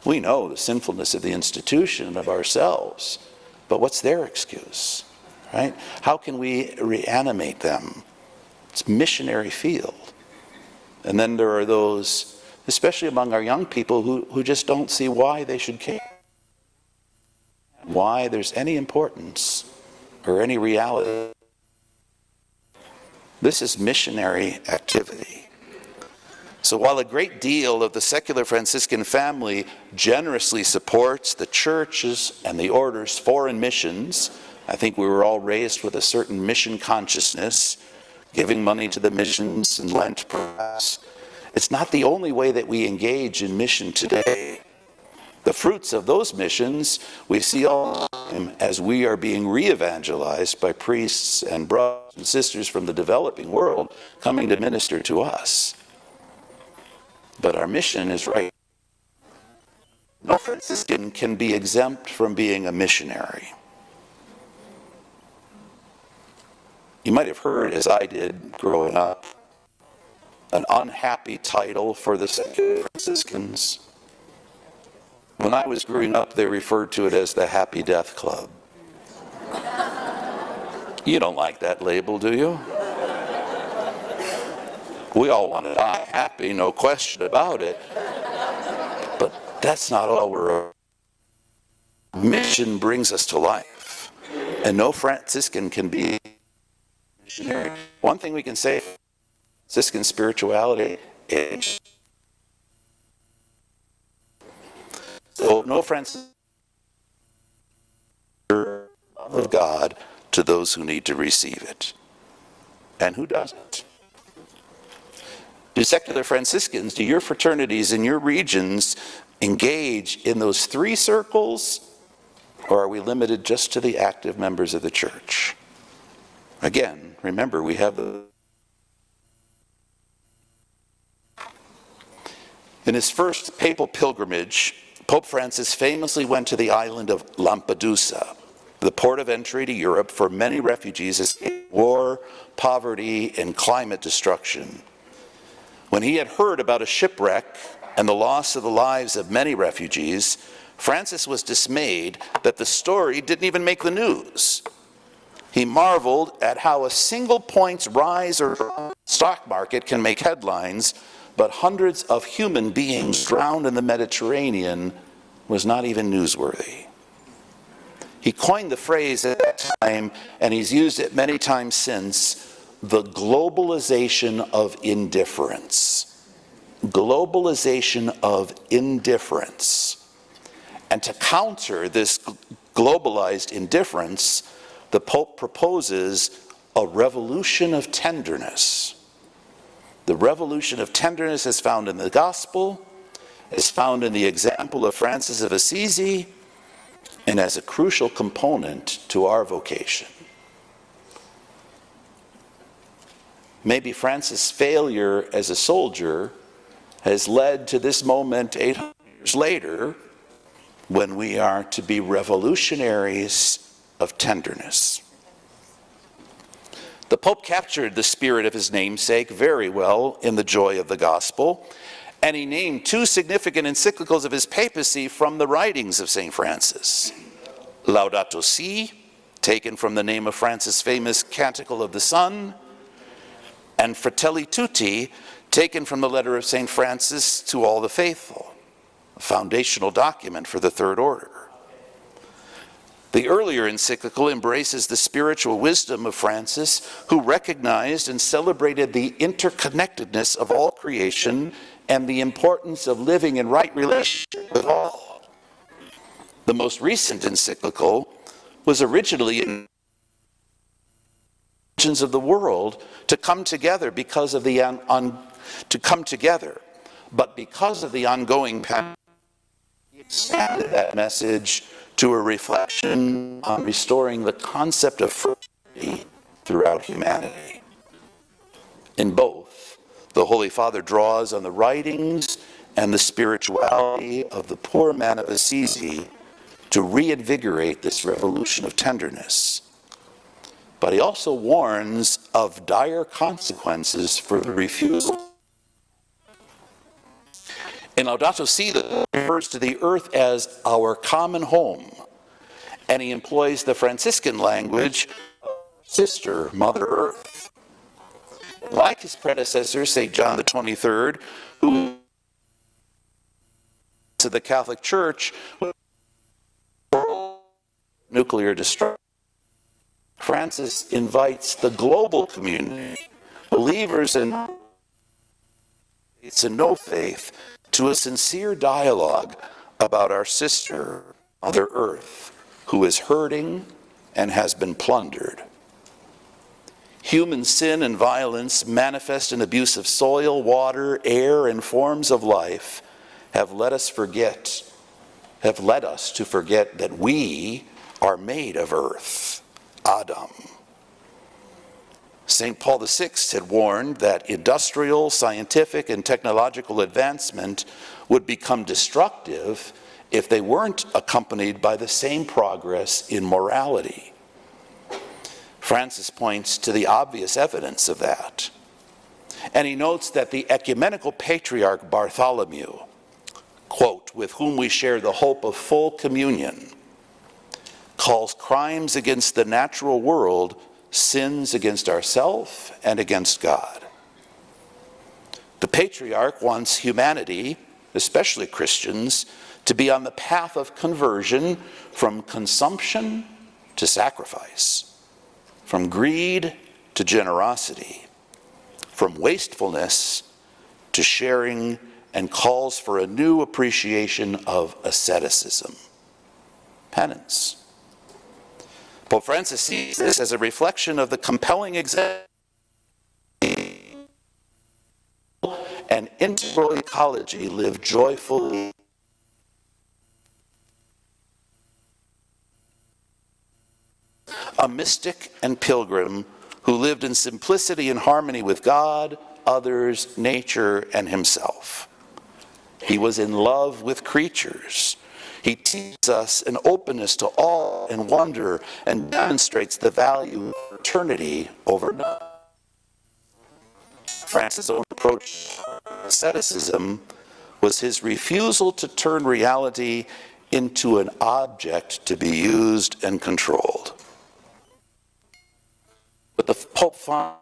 We know the sinfulness of the institution and of ourselves, but what's their excuse, right? How can we reanimate them? It's a missionary field. And then there are those, especially among our young people, who just don't see why they should care, why there's any importance or any reality. This is missionary activity. So while a great deal of the secular Franciscan family generously supports the churches and the order's foreign missions, I think we were all raised with a certain mission consciousness, giving money to the missions and Lent perhaps. It's not the only way that we engage in mission today. The fruits of those missions we see all the time as we are being re-evangelized by priests and brothers and sisters from the developing world coming to minister to us. But our mission is right. No Franciscan can be exempt from being a missionary. You might have heard, as I did growing up, an unhappy title for the Secular Franciscans. When I was growing up, they referred to it as the Happy Death Club. You don't like that label, do you? We all want to die happy, no question about it. But that's not all we're. Mission brings us to life. And no Franciscan can be missionary. One thing we can say, Franciscan spirituality is, so no Franciscan of God to those who need to receive it. And who doesn't? Do secular Franciscans, do your fraternities in your regions engage in those three circles, or are we limited just to the active members of the church? Again, remember, we have In his first papal pilgrimage, Pope Francis famously went to the island of Lampedusa, the port of entry to Europe for many refugees escaping war, poverty, and climate destruction. When he had heard about a shipwreck and the loss of the lives of many refugees, Francis was dismayed that the story didn't even make the news. He marveled at how a single point's rise or stock market can make headlines, but hundreds of human beings drowned in the Mediterranean was not even newsworthy. He coined the phrase at that time, and he's used it many times since, the globalization of indifference. Globalization of indifference. And to counter this globalized indifference, the Pope proposes a revolution of tenderness. The revolution of tenderness is found in the gospel, is found in the example of Francis of Assisi, and as a crucial component to our vocation. Maybe Francis' failure as a soldier has led to this moment 800 years later, when we are to be revolutionaries of tenderness. The Pope captured the spirit of his namesake very well in the joy of the gospel, and he named two significant encyclicals of his papacy from the writings of St. Francis. Laudato Si, taken from the name of Francis' famous Canticle of the Sun, and Fratelli Tutti, taken from the letter of St. Francis to all the faithful, a foundational document for the Third Order. The earlier encyclical embraces the spiritual wisdom of Francis, who recognized and celebrated the interconnectedness of all creation and the importance of living in right relationship with all. The most recent encyclical was originally in regions of the world to come together because of the but because of the ongoing pandemic, he expanded that message to a reflection on restoring the concept of fraternity throughout humanity. In both, the Holy Father draws on the writings and the spirituality of the poor man of Assisi to reinvigorate this revolution of tenderness. But he also warns of dire consequences for the refusal. In Laudato Si, he refers to the earth as our common home, and he employs the Franciscan language of sister, Mother Earth. Like his predecessor, St. John the 23rd, who to the Catholic Church nuclear destruction, Francis invites the global community, believers in faith and no faith, to a sincere dialogue about our sister, Mother Earth, who is hurting and has been plundered. Human sin and violence manifest in abuse of soil, water, air, and forms of life have led us to forget that we are made of earth, Adam. St. Paul VI had warned that industrial, scientific, and technological advancement would become destructive if they weren't accompanied by the same progress in morality. Francis points to the obvious evidence of that. And he notes that the ecumenical patriarch Bartholomew, quote, with whom we share the hope of full communion, calls crimes against the natural world sins against ourselves and against God. The patriarch wants humanity, especially Christians, to be on the path of conversion from consumption to sacrifice, from greed to generosity, from wastefulness to sharing, and calls for a new appreciation of asceticism, penance. Pope Francis sees this as a reflection of the compelling example and integral ecology live joyfully. A mystic and pilgrim who lived in simplicity and harmony with God, others, nature, and himself. He was in love with creatures. He teaches us an openness to awe and wonder and demonstrates the value of eternity over none. Francis' own approach to asceticism was his refusal to turn reality into an object to be used and controlled. But the Pope finds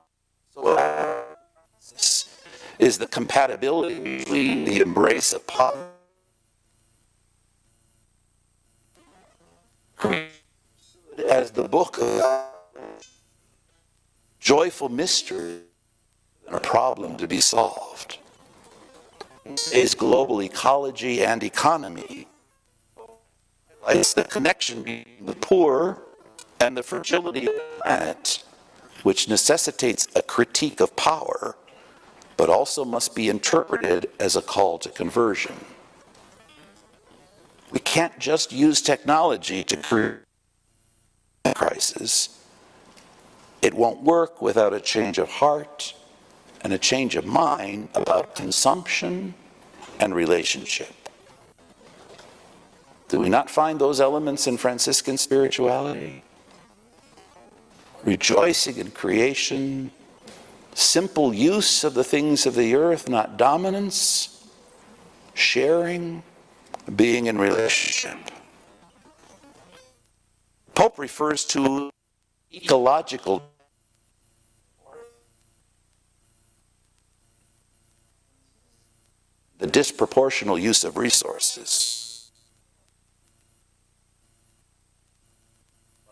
is the compatibility between the embrace of poverty as the book of joyful mystery and a problem to be solved. Today's global ecology and economy highlights the connection between the poor and the fragility of the planet, which necessitates a critique of power, but also must be interpreted as a call to conversion. We can't just use technology to create a crisis. It won't work without a change of heart and a change of mind about consumption and relationship. Do we not find those elements in Franciscan spirituality? Rejoicing in creation, simple use of the things of the earth, not dominance, sharing, being in relationship. Pope refers to ecological the disproportional use of resources.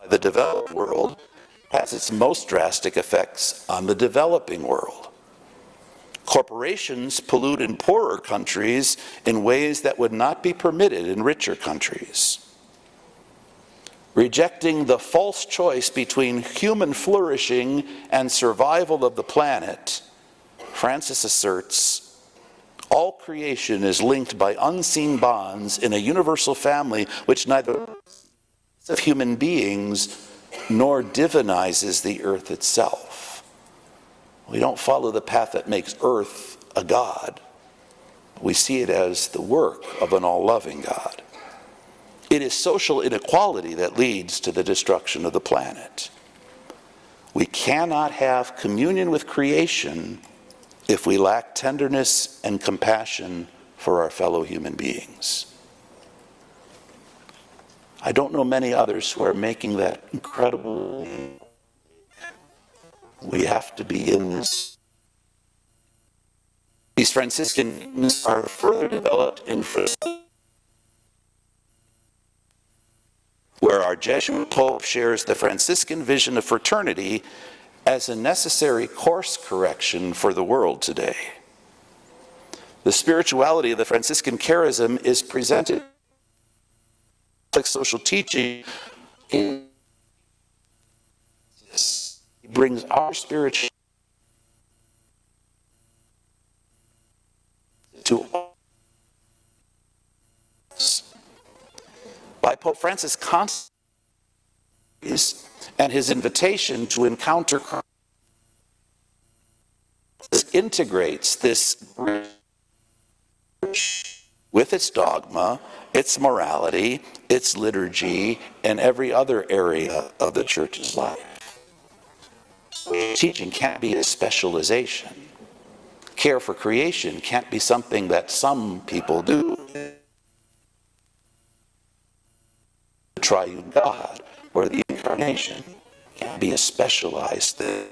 The developed world has its most drastic effects on the developing world. Corporations pollute in poorer countries in ways that would not be permitted in richer countries. Rejecting the false choice between human flourishing and survival of the planet, Francis asserts, all creation is linked by unseen bonds in a universal family which neither of human beings nor divinizes the earth itself. We don't follow the path that makes earth a god. We see it as the work of an all-loving God. It is social inequality that leads to the destruction of the planet. We cannot have communion with creation if we lack tenderness and compassion for our fellow human beings. I don't know many others who are making that incredible. We have to be in this. These Franciscans are further developed in where our Jesuit Pope shares the Franciscan vision of fraternity as a necessary course correction for the world today. The spirituality of the Franciscan charism is presented like social teaching. It brings our spirituality to us. By Pope Francis' constant and his invitation to encounter Christ integrates this with its dogma, its morality, its liturgy, and every other area of the church's life. Teaching can't be a specialization. Care for creation can't be something that some people do. The triune God or the incarnation can't be a specialized thing.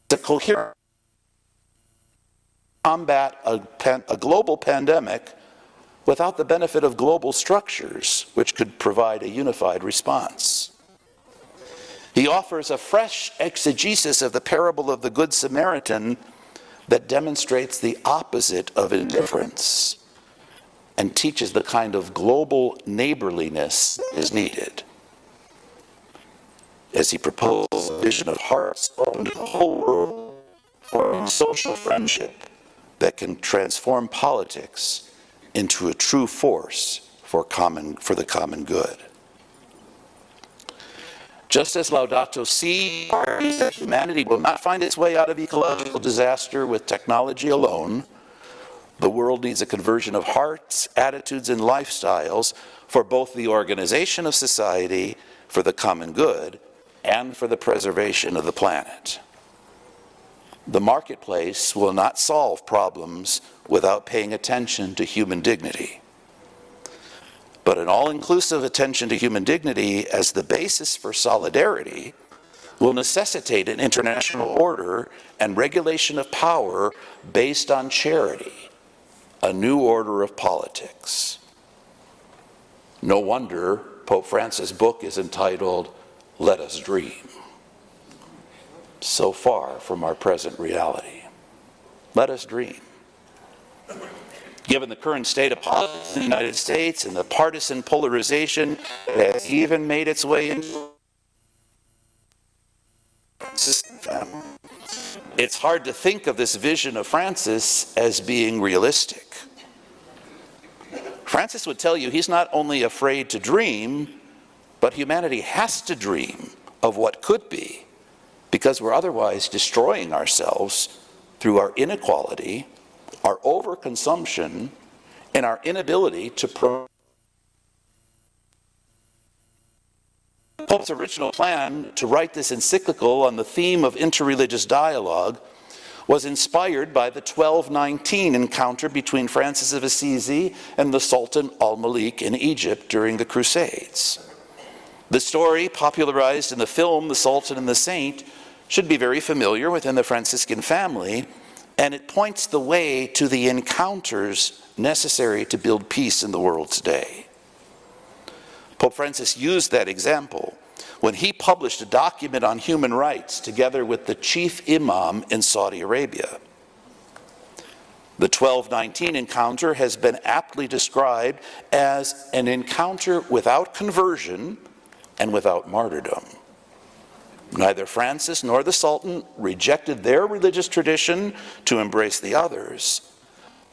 To coherent combat a global pandemic without the benefit of global structures which could provide a unified response. He offers a fresh exegesis of the parable of the Good Samaritan that demonstrates the opposite of indifference and teaches the kind of global neighborliness that is needed. As he proposed a vision of hearts open to the whole world, forming social friendship that can transform politics into a true force for the common good. Just as Laudato Si argues that humanity will not find its way out of ecological disaster with technology alone, the world needs a conversion of hearts, attitudes, and lifestyles for both the organization of society, for the common good, and for the preservation of the planet. The marketplace will not solve problems without paying attention to human dignity. But an all-inclusive attention to human dignity as the basis for solidarity will necessitate an international order and regulation of power based on charity, a new order of politics. No wonder Pope Francis' book is entitled, "Let Us Dream." So far from our present reality. Let us dream. Given the current state of politics in the United States and the partisan polarization that has even made its way into the Franciscan family, it's hard to think of this vision of Francis as being realistic. Francis would tell you he's not only afraid to dream, but humanity has to dream of what could be, because we're otherwise destroying ourselves through our inequality, our overconsumption, and our inability to Pope's original plan to write this encyclical on the theme of interreligious dialogue was inspired by the 1219 encounter between Francis of Assisi and the Sultan al-Malik in Egypt during the Crusades. The story, popularized in the film The Sultan and the Saint, should be very familiar within the Franciscan family, and it points the way to the encounters necessary to build peace in the world today. Pope Francis used that example when he published a document on human rights together with the chief imam in Saudi Arabia. The 1219 encounter has been aptly described as an encounter without conversion and without martyrdom. Neither Francis nor the Sultan rejected their religious tradition to embrace the others,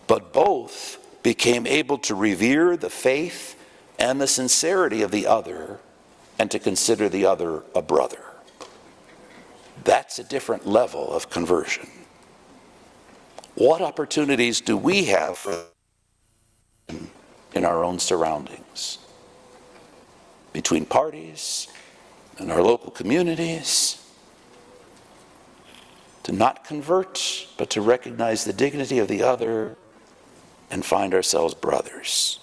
but both became able to revere the faith and the sincerity of the other and to consider the other a brother. That's a different level of conversion. What opportunities do we have in our own surroundings? Between parties, in our local communities, to not convert, but to recognize the dignity of the other and find ourselves brothers,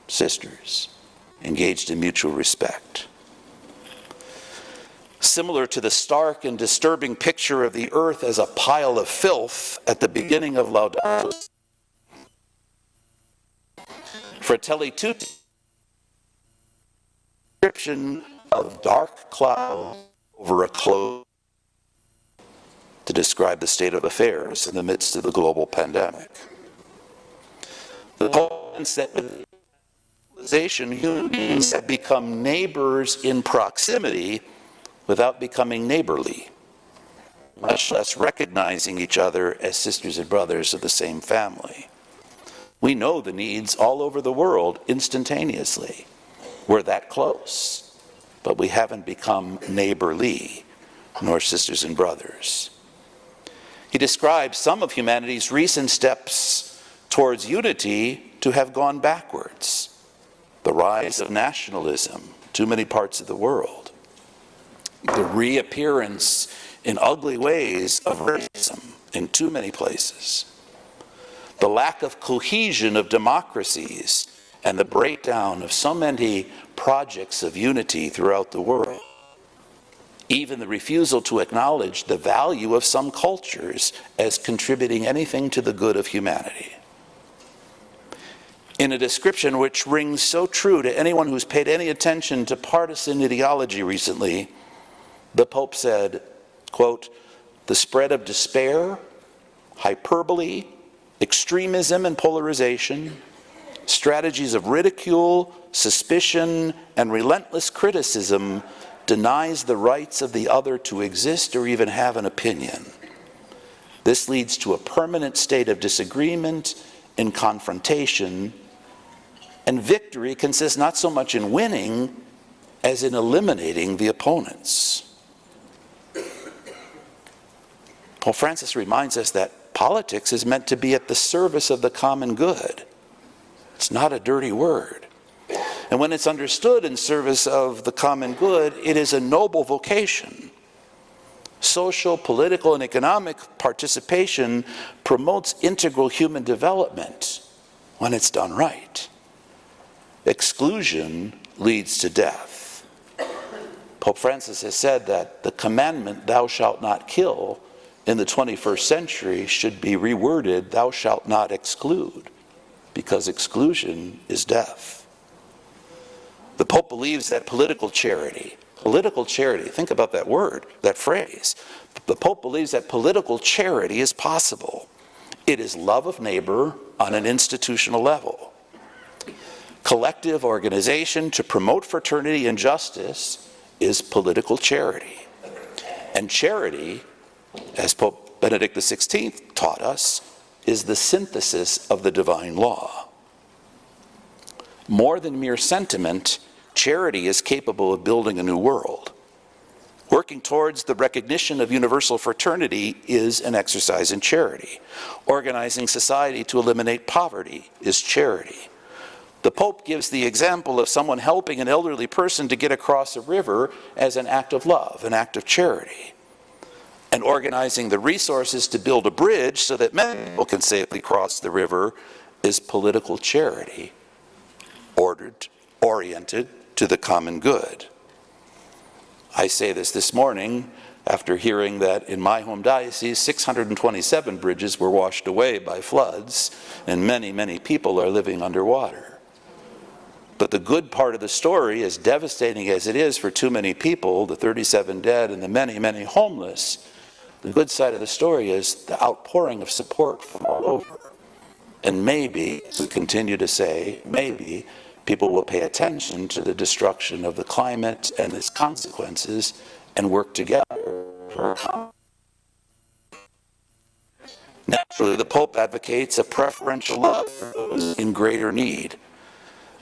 sisters, engaged in mutual respect. Similar to the stark and disturbing picture of the earth as a pile of filth at the beginning of Laudato Si, Fratelli Tutti, description of dark clouds over a closed to describe the state of affairs in the midst of the global pandemic. The Pope said with civilization, human beings have become neighbors in proximity without becoming neighborly, much less recognizing each other as sisters and brothers of the same family. We know the needs all over the world instantaneously. We're that close. But we haven't become neighborly, nor sisters and brothers. He describes some of humanity's recent steps towards unity to have gone backwards. The rise of nationalism in too many parts of the world. The reappearance in ugly ways of racism in too many places. The lack of cohesion of democracies and the breakdown of so many projects of unity throughout the world. Even the refusal to acknowledge the value of some cultures as contributing anything to the good of humanity. In a description which rings so true to anyone who's paid any attention to partisan ideology recently, the Pope said, quote, "The spread of despair, hyperbole, extremism and polarization, strategies of ridicule, suspicion, and relentless criticism denies the rights of the other to exist or even have an opinion. This leads to a permanent state of disagreement and confrontation, and victory consists not so much in winning as in eliminating the opponents. Pope Francis reminds us that politics is meant to be at the service of the common good. It's not a dirty word. And when it's understood in service of the common good, it is a noble vocation. Social, political, and economic participation promotes integral human development when it's done right. Exclusion leads to death. Pope Francis has said that the commandment, "Thou shalt not kill," in the 21st century should be reworded, "Thou shalt not exclude," because exclusion is death. The Pope believes that political charity, think about that word, that phrase. The Pope believes that political charity is possible. It is love of neighbor on an institutional level. Collective organization to promote fraternity and justice is political charity. And charity, as Pope Benedict XVI taught us, is the synthesis of the divine law. More than mere sentiment, charity is capable of building a new world. Working towards the recognition of universal fraternity is an exercise in charity. Organizing society to eliminate poverty is charity. The Pope gives the example of someone helping an elderly person to get across a river as an act of love, an act of charity. And organizing the resources to build a bridge so that many people can safely cross the river is political charity, oriented to the common good. I say this morning after hearing that in my home diocese, 627 bridges were washed away by floods, and many, many people are living underwater. But the good part of the story, as devastating as it is for too many people, the 37 dead and the many, many homeless, the good side of the story is the outpouring of support from all over. And maybe, as we continue to say, maybe people will pay attention to the destruction of the climate and its consequences and work together for a common. Naturally, the Pope advocates a preferential love for those in greater need.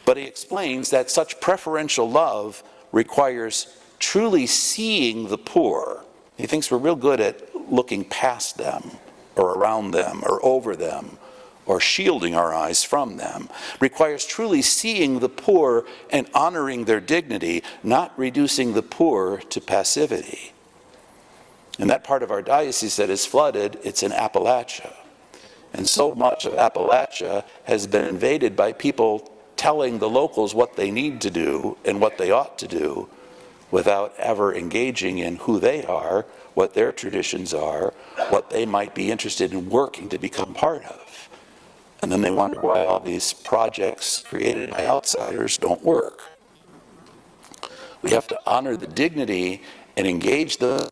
But he explains that such preferential love requires truly seeing the poor. He thinks we're real good at looking past them, or around them, or over them, or shielding our eyes from them. Requires truly seeing the poor and honoring their dignity, not reducing the poor to passivity. In that part of our diocese that is flooded, it's in Appalachia. And so much of Appalachia has been invaded by people telling the locals what they need to do and what they ought to do without ever engaging in who they are, what their traditions are, what they might be interested in working to become part of. And then they wonder why all these projects created by outsiders don't work. We have to honor the dignity and engage the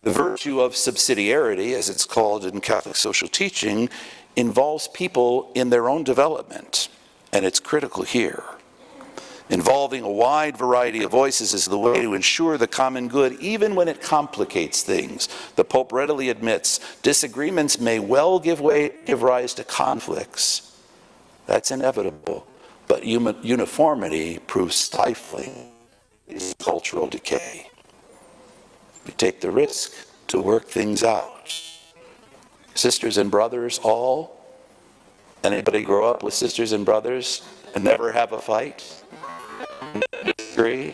virtue of subsidiarity, as it's called in Catholic social teaching, involves people in their own development, and it's critical here. Involving a wide variety of voices is the way to ensure the common good, even when it complicates things. The Pope readily admits disagreements may well give rise to conflicts. That's inevitable, but uniformity proves stifling in cultural decay. We take the risk to work things out. Sisters and brothers, all. Anybody grow up with sisters and brothers and never have a fight? Disagree?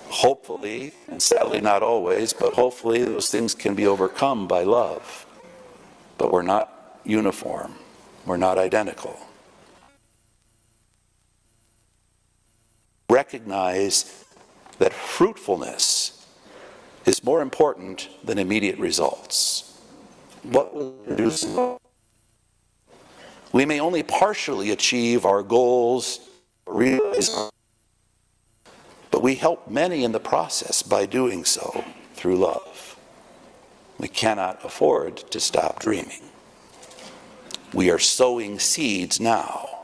Hopefully, and sadly not always, but hopefully those things can be overcome by love. But we're not uniform. We're not identical. Recognize that fruitfulness is more important than immediate results. What will produce? We may only partially achieve our goals, realize, but we help many in the process by doing so through love. We cannot afford to stop dreaming. We are sowing seeds now.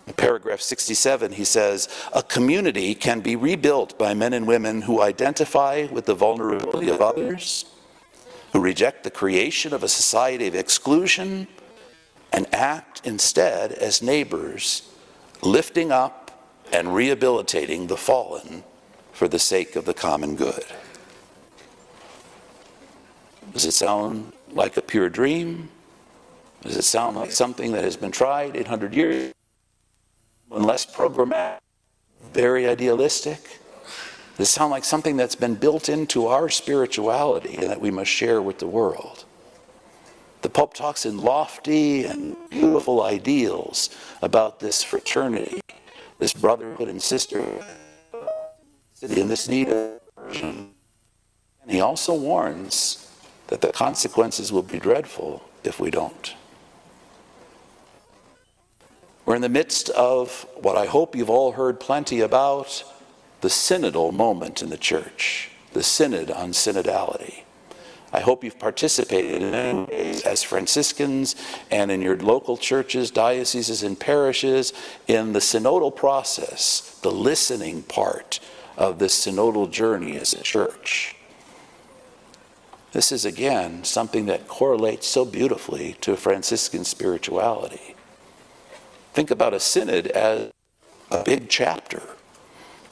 In paragraph 67, he says, a community can be rebuilt by men and women who identify with the vulnerability of others, who reject the creation of a society of exclusion, and act instead as neighbors, lifting up and rehabilitating the fallen for the sake of the common good. Does it sound like a pure dream? Does it sound like something that has been tried 800 years, and less programmatic, very idealistic? Does it sound like something that's been built into our spirituality and that we must share with the world? The Pope talks in lofty and beautiful ideals about this fraternity, this brotherhood and sisterhood, and this need of conversion. And he also warns that the consequences will be dreadful if we don't. We're in the midst of what I hope you've all heard plenty about, the synodal moment in the church, the synod on synodality. I hope you've participated in any ways as Franciscans and in your local churches, dioceses, and parishes in the synodal process, the listening part of this synodal journey as a church. This is, again, something that correlates so beautifully to Franciscan spirituality. Think about a synod as a big chapter,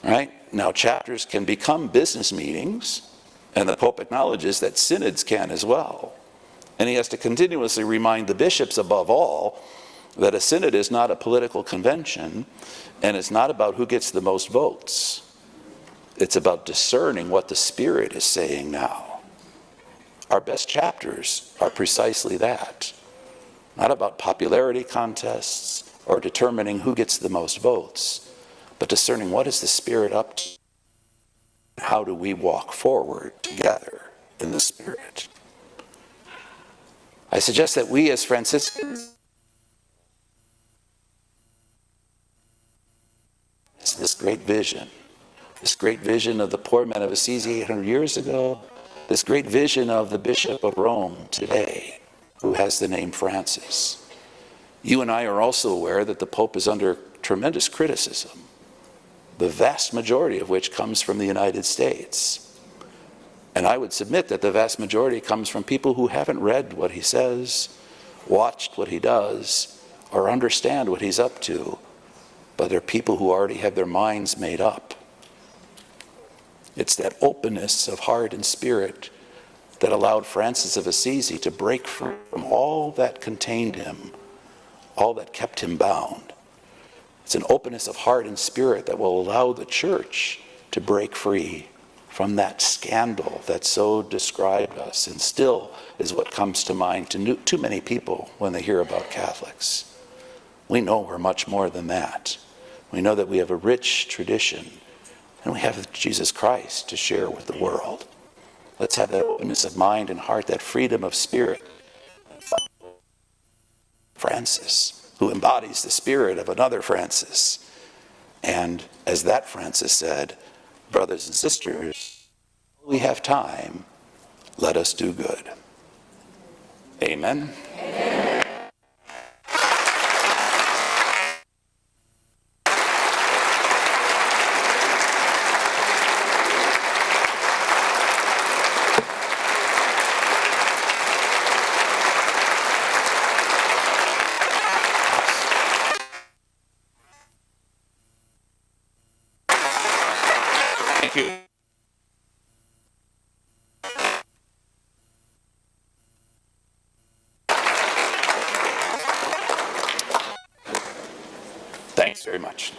right? Now, chapters can become business meetings, and the Pope acknowledges that synods can as well. And he has to continuously remind the bishops, above all, that a synod is not a political convention, and it's not about who gets the most votes. It's about discerning what the Spirit is saying now. Our best chapters are precisely that. Not about popularity contests or determining who gets the most votes, but discerning what is the Spirit up to. How do we walk forward together in the Spirit? I suggest that we as Franciscans, this great vision of the poor men of Assisi 800 years ago, this great vision of the Bishop of Rome today, who has the name Francis. You and I are also aware that the Pope is under tremendous criticism, the vast majority of which comes from the United States. And I would submit that the vast majority comes from people who haven't read what he says, watched what he does, or understand what he's up to, but they're people who already have their minds made up. It's that openness of heart and spirit that allowed Francis of Assisi to break free from all that contained him, all that kept him bound. It's an openness of heart and spirit that will allow the church to break free from that scandal that so described us and still is what comes to mind to too many people when they hear about Catholics. We know we're much more than that. We know that we have a rich tradition and we have Jesus Christ to share with the world. Let's have that openness of mind and heart, that freedom of spirit. Francis, who embodies the spirit of another Francis. And as that Francis said, brothers and sisters, we have time, let us do good. Amen. Amen. Thank you. Thanks very much.